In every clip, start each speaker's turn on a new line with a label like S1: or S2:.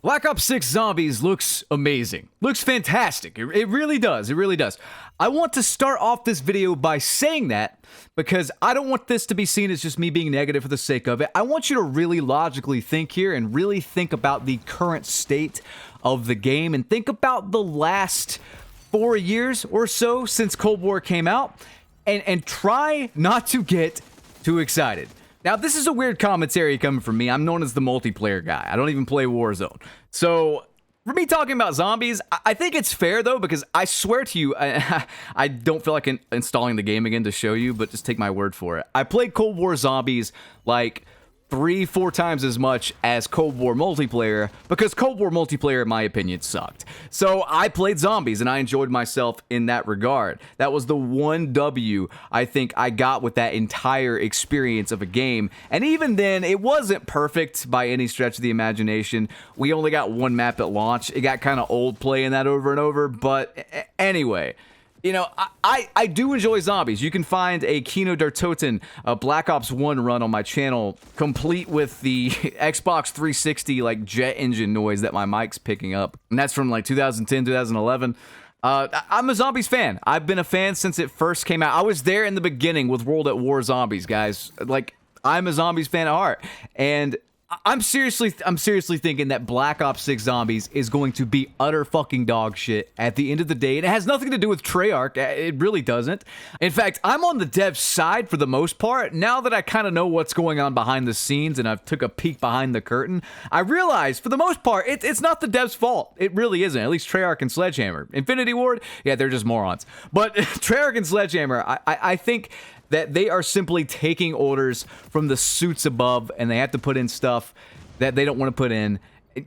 S1: Black Ops 6 Zombies looks amazing. Looks fantastic. It really does. It really does. I want to start off this video by saying that because I don't want this to be seen as just me being negative for the sake of it. I want you to really logically think here and really think about the current state of the game and think about the last 4 years or so since Cold War came out and try not to get too excited. Now, this is a weird commentary coming from me. I'm known as the multiplayer guy. I don't even play Warzone. So, for me talking about zombies, I think it's fair, though, because I swear to you, I don't feel like installing the game again to show you, but just take my word for it. I played Cold War Zombies, like 3-4 times as much as Cold War multiplayer because Cold War multiplayer, in my opinion, sucked. So I played zombies and I enjoyed myself in that regard. That was the one W I think I got with that entire experience of a game. And even then, it wasn't perfect by any stretch of the imagination. We only got one map at launch. It got kind of old playing that over and over. But anyway, you know, I do enjoy zombies. You can find a Kino der Toten Black Ops 1 run on my channel, complete with the Xbox 360 like jet engine noise that my mic's picking up. And that's from like 2010, 2011. I'm a zombies fan. I've been a fan since it first came out. I was there in the beginning with World at War Zombies, guys. Like, I'm a zombies fan at heart. And I'm seriously thinking that Black Ops 6 Zombies is going to be utter fucking dog shit at the end of the day. And it has nothing to do with Treyarch. It really doesn't. In fact, I'm on the dev side for the most part. Now that I kind of know what's going on behind the scenes and I've took a peek behind the curtain, I realize for the most part, it's not the dev's fault. It really isn't. At least Treyarch and Sledgehammer. Infinity Ward, yeah, they're just morons. But Treyarch and Sledgehammer, I think that they are simply taking orders from the suits above and they have to put in stuff that they don't want to put in.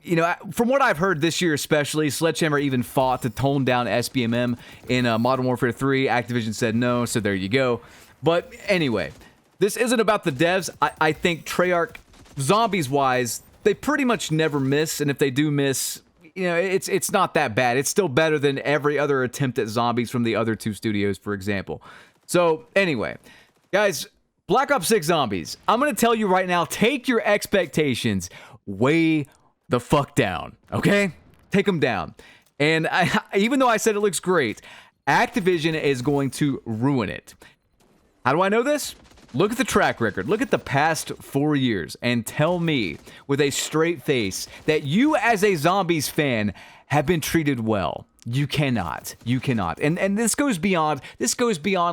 S1: You know, from what I've heard this year especially, Sledgehammer even fought to tone down SBMM in Modern Warfare 3. Activision said no, so there you go. But anyway, this isn't about the devs. I think Treyarch, zombies-wise, they pretty much never miss, and if they do miss, you know, it's not that bad. It's still better than every other attempt at zombies from the other two studios, for example. So, anyway, guys, Black Ops 6 Zombies, I'm going to tell you right now, take your expectations way the fuck down, okay? Take them down. And even though I said it looks great, Activision is going to ruin it. How do I know this? Look at the track record. Look at the past 4 years and tell me with a straight face that you as a Zombies fan have been treated well. You cannot. You cannot. And this goes beyond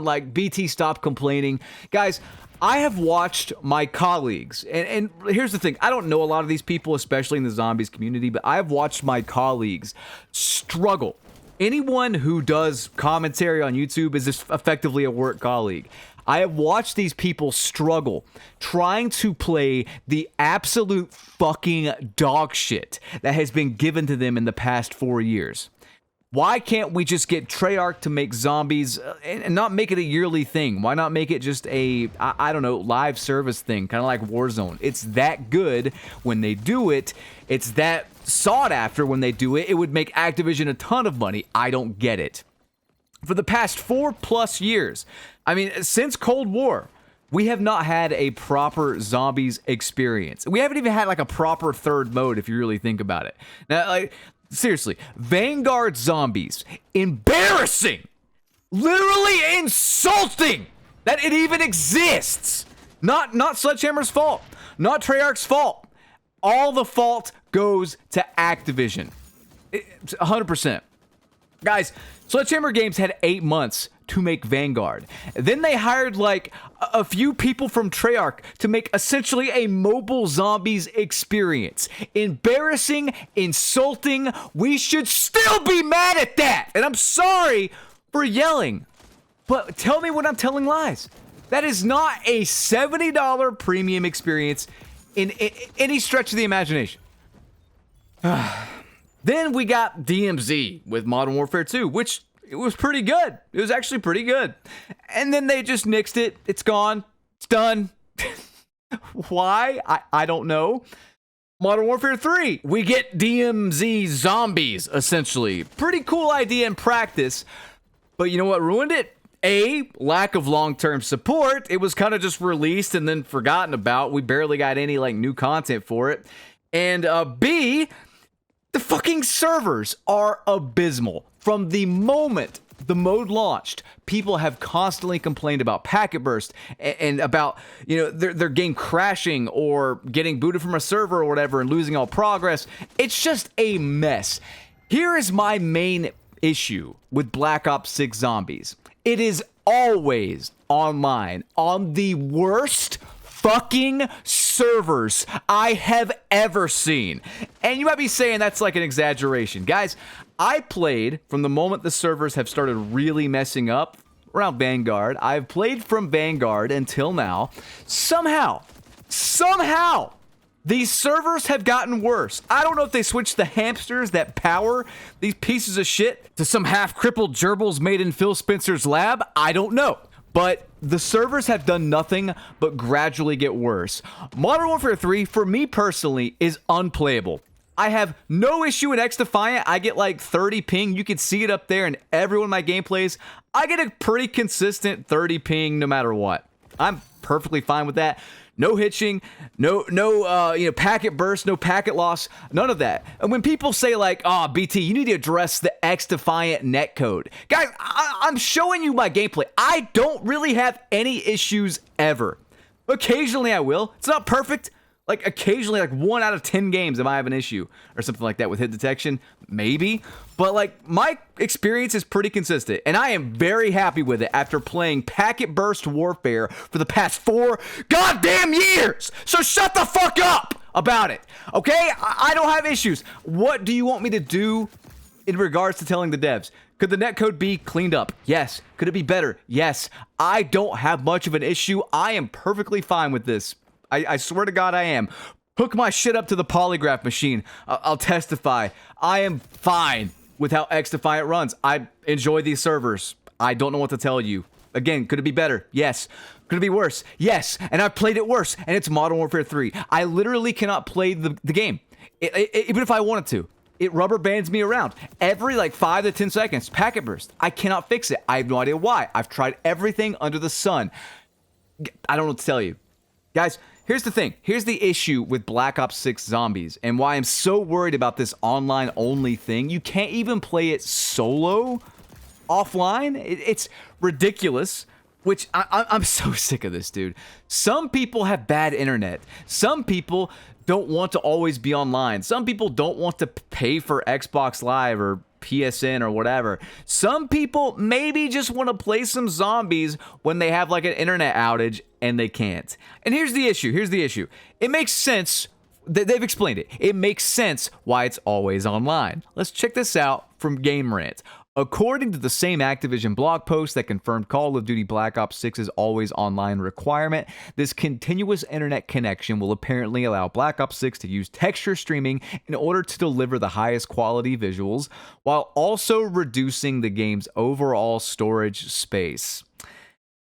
S1: like BT stop complaining. Guys, I have watched my colleagues, and here's the thing. I don't know a lot of these people, especially in the zombies community, but I have watched my colleagues struggle. Anyone who does commentary on YouTube is just effectively a work colleague. I have watched these people struggle trying to play the absolute fucking dog shit that has been given to them in the past 4 years. Why can't we just get Treyarch to make zombies and not make it a yearly thing? Why not make it just a, I don't know, live service thing, kind of like Warzone? It's that good when they do it. It's that sought after when they do it. It would make Activision a ton of money. I don't get it. For the past 4+ years, I mean, since Cold War, we have not had a proper zombies experience. We haven't even had like a proper third mode, if you really think about it. Now, like, seriously, Vanguard Zombies, embarrassing, literally insulting that it even exists. Not Sledgehammer's fault, not Treyarch's fault. All the fault goes to Activision. 100%. Guys, Sledgehammer Games had 8 months to make Vanguard. Then they hired like a few people from Treyarch to make essentially a mobile zombies experience. Embarrassing, insulting. We should still be mad at that. And I'm sorry for yelling, but tell me when I'm telling lies. That is not a $70 premium experience in any stretch of the imagination. Then we got DMZ with Modern Warfare 2, which it was pretty good. It was actually pretty good. And then they just nixed it. It's gone. It's done. Why? I don't know. Modern Warfare 3, we get DMZ Zombies, essentially. Pretty cool idea in practice. But you know what ruined it? A, lack of long-term support. It was kind of just released and then forgotten about. We barely got any like new content for it. And B, fucking servers are abysmal. From the moment the mode launched, people have constantly complained about packet burst and about, you know, their game crashing or getting booted from a server or whatever and losing all progress. It's just a mess. Here is my main issue with Black Ops 6 Zombies. It is always online on the worst fucking servers I have ever seen. And you might be saying that's like an exaggeration. Guys, I played from the moment the servers have started really messing up around Vanguard. I've played from Vanguard until now. Somehow, these servers have gotten worse. I don't know if they switched the hamsters that power these pieces of shit to some half-crippled gerbils made in Phil Spencer's lab. I don't know. But the servers have done nothing but gradually get worse. Modern Warfare 3, for me personally, is unplayable. I have no issue in XDefiant. I get like 30 ping. You can see it up there in every one of my gameplays. I get a pretty consistent 30 ping no matter what. I'm perfectly fine with that. No hitching, no packet burst, no packet loss, none of that. And when people say like, oh, BT, you need to address the XDefiant netcode. Guys, I'm showing you my gameplay. I don't really have any issues ever. Occasionally I will. It's not perfect. Like occasionally, like 1 out of 10 games, I might have an issue or something like that with hit detection, maybe. But like my experience is pretty consistent, and I am very happy with it after playing Packet Burst Warfare for the past 4 goddamn years. So shut the fuck up about it, okay? I don't have issues. What do you want me to do in regards to telling the devs? Could the netcode be cleaned up? Yes. Could it be better? Yes. I don't have much of an issue. I am perfectly fine with this. I swear to God I am. Hook my shit up to the polygraph machine. I'll testify. I am fine with how XDefiant runs. I enjoy these servers. I don't know what to tell you. Again, could it be better? Yes. Could it be worse? Yes. And I've played it worse. And it's Modern Warfare 3. I literally cannot play the game. Even if I wanted to. It rubber bands me around. Every like 5 to 10 seconds. Packet burst. I cannot fix it. I have no idea why. I've tried everything under the sun. I don't know what to tell you. Guys, here's the thing. Here's the issue with Black Ops 6 Zombies and why I'm so worried about this online-only thing. You can't even play it solo offline. It's ridiculous, which I'm so sick of this, dude. Some people have bad internet. Some people don't want to always be online. Some people don't want to pay for Xbox Live or PSN or whatever. Some people maybe just want to play some zombies when they have like an internet outage and they can't. And here's the issue. It makes sense. They've explained it. It makes sense why it's always online. Let's check this out from Game Rant. According to the same Activision blog post that confirmed Call of Duty Black Ops 6's always online requirement, this continuous internet connection will apparently allow Black Ops 6 to use texture streaming in order to deliver the highest quality visuals, while also reducing the game's overall storage space.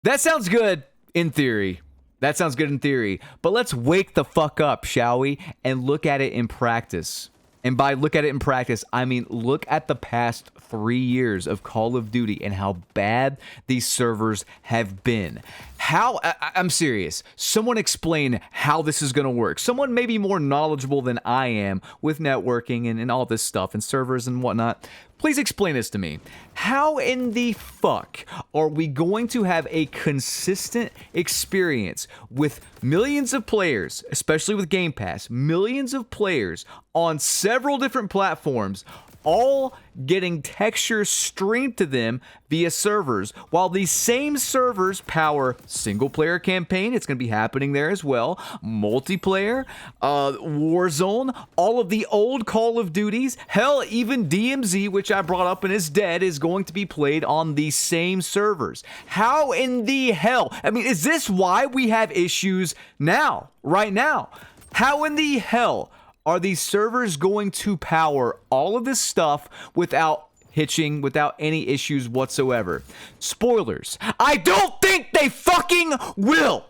S1: That sounds good in theory. But let's wake the fuck up, shall we, and look at it in practice. And by look at it in practice, I mean look at the past 3 years of Call of Duty and how bad these servers have been. I'm serious. Someone explain how this is going to work. Someone maybe more knowledgeable than I am with networking and all this stuff and servers and whatnot. Please explain this to me. How in the fuck are we going to have a consistent experience with millions of players, especially with Game Pass, millions of players on several different platforms, all getting textures streamed to them via servers, while these same servers power single-player campaign, it's going to be happening there as well, multiplayer, Warzone, all of the old Call of Duties, hell, even DMZ, which I brought up and is dead, is going to be played on these same servers. How in the hell? I mean, is this why we have issues now, right now? How in the hell are these servers going to power all of this stuff without hitching, without any issues whatsoever? Spoilers. I don't think they fucking will.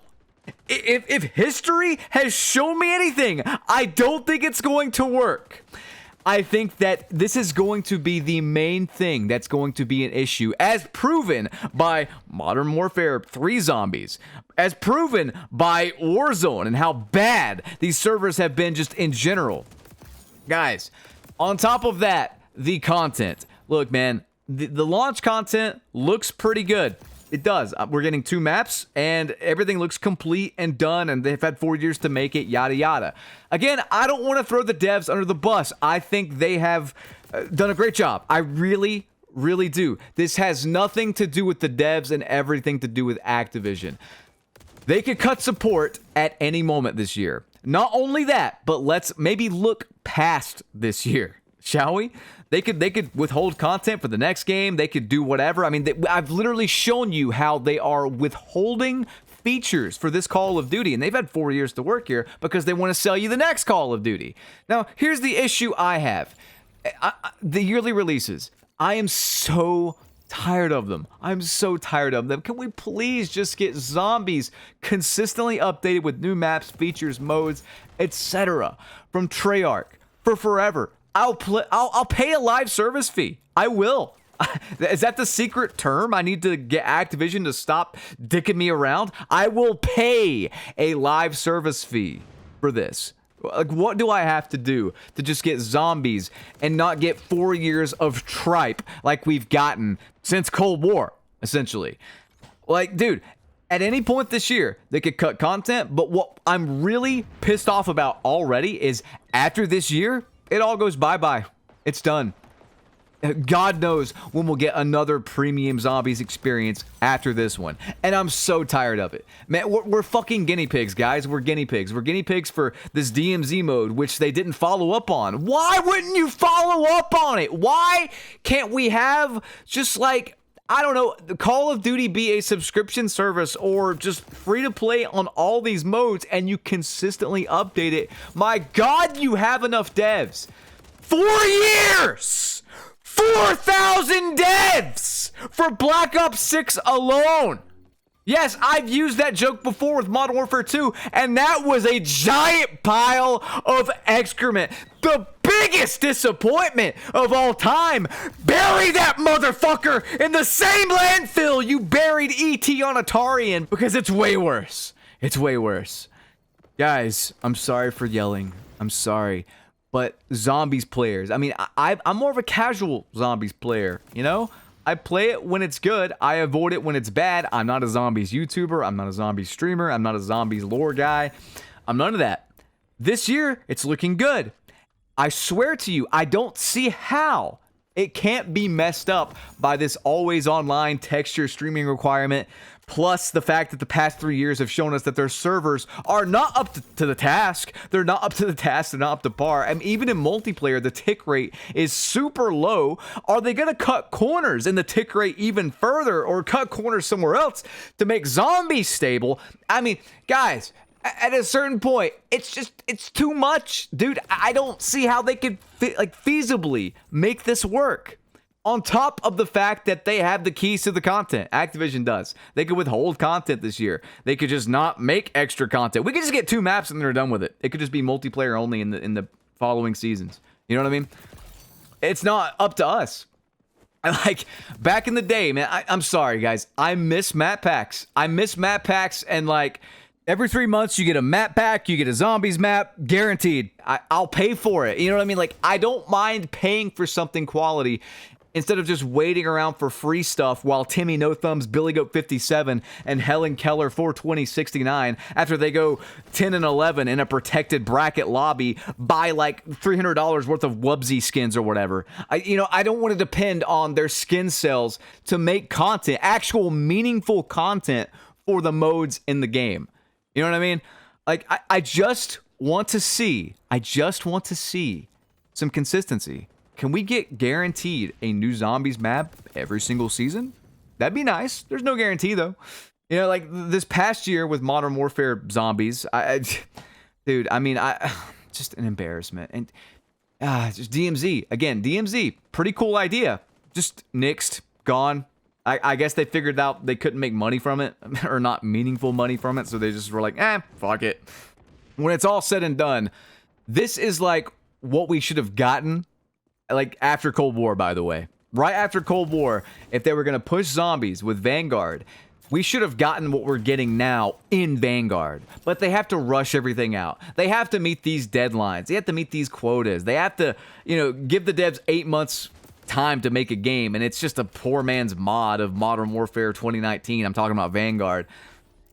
S1: If history has shown me anything, I don't think it's going to work. I think that this is going to be the main thing that's going to be an issue, as proven by Modern Warfare 3 Zombies, as proven by Warzone and how bad these servers have been just in general. Guys, On top of that, the content. Look, man, the launch content looks pretty good. It does. We're getting 2 maps, and everything looks complete and done, and they've had 4 years to make it, yada, yada. Again, I don't want to throw the devs under the bus. I think they have done a great job. I really, really do. This has nothing to do with the devs and everything to do with Activision. They could cut support at any moment this year. Not only that, but let's maybe look past this year, shall we? They could withhold content for the next game. They could do whatever. I mean, I've literally shown you how they are withholding features for this Call of Duty, and they've had 4 years to work here because they want to sell you the next Call of Duty. Now, here's the issue I have. The yearly releases. I am so tired of them. I'm so tired of them. Can we please just get Zombies consistently updated with new maps, features, modes, etc. from Treyarch for forever? I'll pay a live service fee. I will. Is that the secret term? I need to get Activision to stop dicking me around. I will pay a live service fee for this. Like, what do I have to do to just get Zombies and not get 4 years of tripe like we've gotten since Cold War, essentially? Like, dude, at any point this year, they could cut content, but what I'm really pissed off about already is after this year, it all goes bye-bye. It's done. God knows when we'll get another premium Zombies experience after this one. And I'm so tired of it. Man, we're fucking guinea pigs, guys. We're guinea pigs. We're guinea pigs for this DMZ mode, which they didn't follow up on. Why wouldn't you follow up on it? Why can't we have just like, I don't know, Call of Duty be a subscription service or just free to play on all these modes and you consistently update it? My God, you have enough devs. 4 years! 4,000 devs for Black Ops 6 alone. Yes, I've used that joke before with Modern Warfare 2, and that was a giant pile of excrement. The biggest disappointment of all time. Bury that motherfucker in the same landfill you buried E.T. on Atari in, because it's way worse. It's way worse. Guys, I'm sorry for yelling. I'm sorry. But Zombies players, I mean, I'm more of a casual Zombies player, you know? I play it when it's good. I avoid it when it's bad. I'm not a Zombies YouTuber. I'm not a Zombies streamer. I'm not a Zombies lore guy. I'm none of that. This year, it's looking good. I swear to you, I don't see how it can't be messed up by this always online texture streaming requirement, plus the fact that the past 3 years have shown us that their servers are not up to the task. They're not up to the task. They're not up to par. And even in multiplayer, the tick rate is super low. Are they going to cut corners in the tick rate even further or cut corners somewhere else to make Zombies stable? I mean, guys, at a certain point, it's too much. Dude, I don't see how they could feasibly make this work. On top of the fact that they have the keys to the content. Activision does. They could withhold content this year. They could just not make extra content. We could just get 2 maps and they're done with it. It could just be multiplayer only in the following seasons. You know what I mean? It's not up to us. Like, back in the day, man, I'm sorry, guys. I miss map packs. I miss map packs, and like, every 3 months, you get a map pack, you get a Zombies map, guaranteed. I'll pay for it. You know what I mean? Like, I don't mind paying for something quality instead of just waiting around for free stuff while Timmy No Thumbs, Billy Goat 57, and Helen Keller 42069, after they go 10 and 11 in a protected bracket lobby, buy like $300 worth of Wubsy skins or whatever. I don't want to depend on their skin sales to make content, actual meaningful content for the modes in the game. You know what I mean? Like, I just want to see some consistency. Can we get guaranteed a new Zombies map every single season? That'd be nice. There's no guarantee, though. You know, like this past year with Modern Warfare Zombies, dude, I mean, just an embarrassment. And just DMZ. Again, DMZ, pretty cool idea. Just nixed, gone. I guess they figured out they couldn't make money from it, or not meaningful money from it, so they just were like, fuck it. When it's all said and done, this is like what we should have gotten, like after Cold War, by the way. Right after Cold War, if they were going to push Zombies with Vanguard, We should have gotten what we're getting now in Vanguard, but they have to rush everything out. They have to meet these deadlines. They have to meet these quotas. They have to, you know, give the devs 8 months time to make a game, and it's just a poor man's mod of Modern Warfare 2019. I'm talking about Vanguard.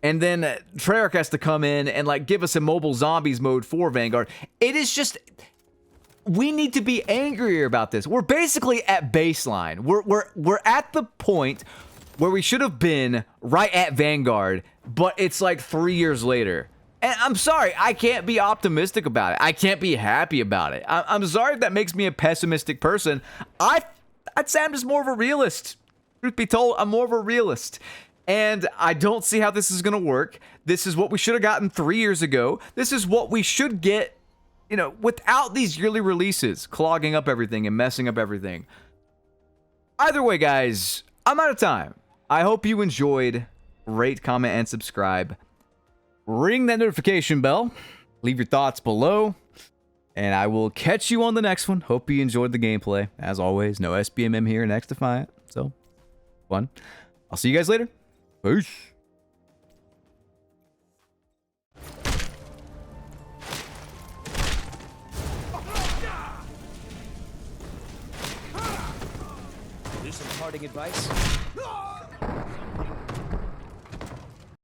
S1: And then Treyarch has to come in and like give us a mobile zombies mode for Vanguard. It is just, we need to be angrier about this. We're basically at baseline. We're at the point where we should have been right at Vanguard, but it's like 3 years later. And I'm sorry, I can't be optimistic about it. I can't be happy about it. I'm sorry if that makes me a pessimistic person. I'd say I'm just more of a realist. Truth be told, I'm more of a realist. And I don't see how this is going to work. This is what we should have gotten 3 years ago. This is what we should get, you know, without these yearly releases clogging up everything and messing up everything. Either way, guys, I'm out of time. I hope you enjoyed. Rate, comment, and subscribe. Ring that notification bell. Leave your thoughts below. And I will catch you on the next one. Hope you enjoyed the gameplay. As always, no SBMM here next Defiant. So, fun. I'll see you guys later. Peace.
S2: Do some parting advice?